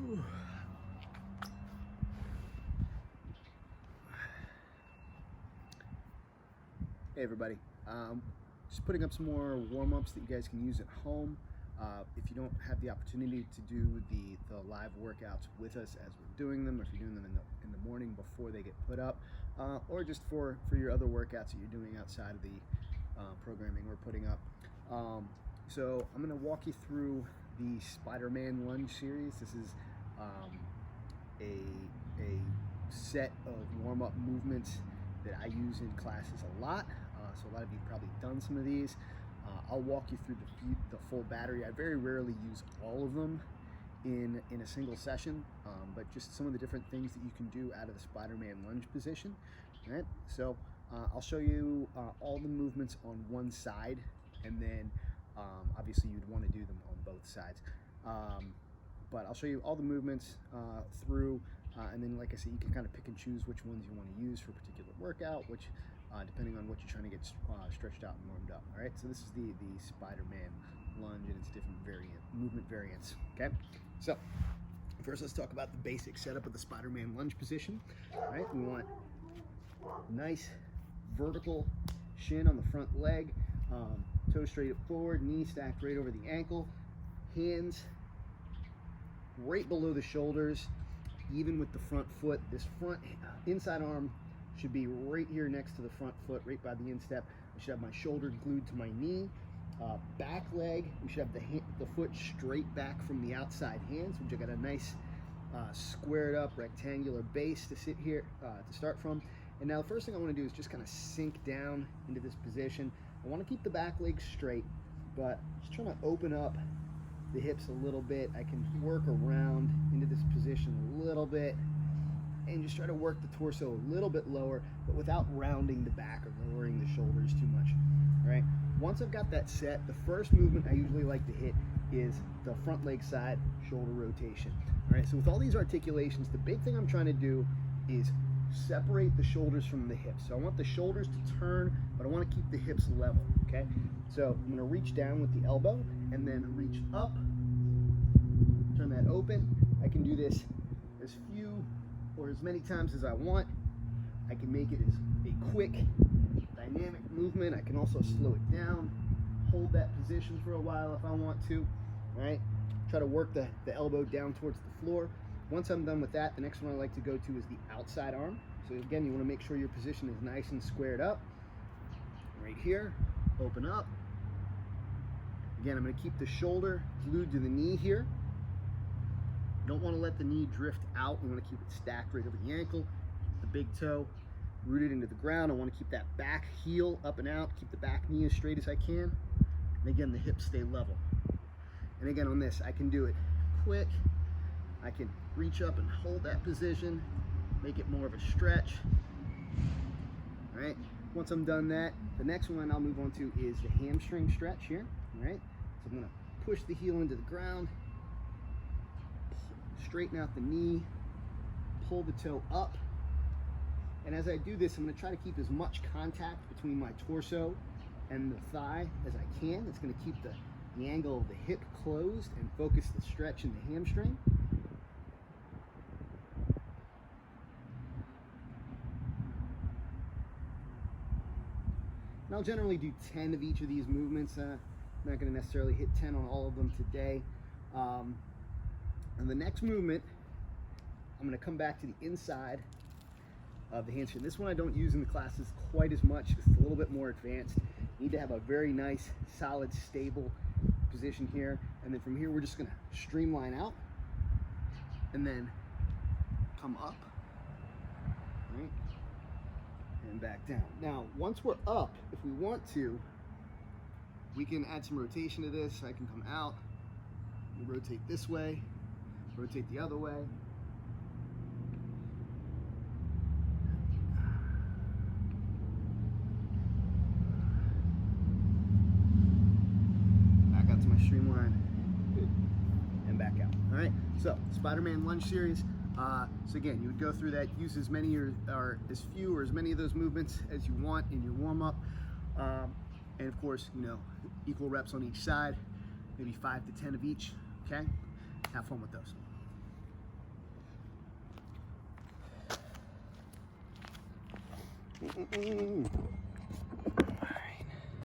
Hey everybody, just putting up some more warm-ups that you guys can use at home. If you don't have the opportunity to do the live workouts with us as we're doing them, or if you're doing them in the morning before they get put up, or just for your other workouts that you're doing outside of the programming we're putting up. So I'm going to walk you through the Spider-Man Lunge series. This is a set of warm-up movements that I use in classes a lot. So a lot of you have probably done some of these. I'll walk you through the full battery. I very rarely use all of them in a single session, but just some of the different things that you can do out of the Spider-Man lunge position. All right, so I'll show you all the movements on one side, and then obviously you'd want to do them on both sides. But I'll show you all the movements through, and then like I said, you can kind of pick and choose which ones you want to use for a particular workout, which depending on what you're trying to get stretched out and warmed up. All right, so this is the Spider-Man lunge and its different movement variants. Okay, so first let's talk about the basic setup of the Spider-Man lunge position. All right, we want nice vertical shin on the front leg, toes straight forward, knee stacked right over the ankle, hands right below the shoulders, even with the front foot. This front inside arm should be right here next to the front foot, right by the instep. I should have my shoulder glued to my knee. Back leg, we should have the foot straight back from the outside hands, which I got a nice squared up rectangular base to sit here to start from. And now the first thing I want to do is just kind of sink down into this position. I want to keep the back leg straight, but just trying to open up the hips a little bit. I can work around into this position a little bit and just try to work the torso a little bit lower, but without rounding the back or lowering the shoulders too much. All right, once I've got that set, the first movement I usually like to hit is the front leg side shoulder rotation. All right, so with all these articulations, the big thing I'm trying to do is separate the shoulders from the hips. So I want the shoulders to turn, but I want to keep the hips level, okay? So I'm going to reach down with the elbow and then reach up, turn that open. I can do this as few or as many times as I want. I can make it as a quick, dynamic movement. I can also slow it down, hold that position for a while if I want to, all right? Try to work the elbow down towards the floor. Once I'm done with that, the next one I like to go to is the outside arm. So again, you want to make sure your position is nice and squared up. Right here, open up. Again, I'm going to keep the shoulder glued to the knee here. Don't want to let the knee drift out. We want to keep it stacked right over the ankle. The big toe rooted into the ground. I want to keep that back heel up and out. Keep the back knee as straight as I can. And again, the hips stay level. And again, on this, I can do it quick. I can reach up and hold that position, make it more of a stretch. All right, once I'm done that, the next one I'll move on to is the hamstring stretch here. All right, so I'm gonna push the heel into the ground, straighten out the knee, pull the toe up. And as I do this, I'm gonna try to keep as much contact between my torso and the thigh as I can. It's gonna keep the angle of the hip closed and focus the stretch in the hamstring. And I'll generally do 10 of each of these movements. I'm not going to necessarily hit 10 on all of them today. And the next movement, I'm going to come back to the inside of the hamstring. This one I don't use in the classes quite as much. It's a little bit more advanced. You need to have a very nice, solid, stable position here. And then from here, we're just going to streamline out and then come up. Right? And back down. Now, once we're up, if we want to, we can add some rotation to this. I can come out, rotate this way, rotate the other way. Back out to my streamline, and back out. All right, so Spider-Man lunge series. So again, you would go through that, use as many or as few or as many of those movements as you want in your warm-up. And of course, you know, equal reps on each side, maybe 5 to 10 of each, okay? Have fun with those.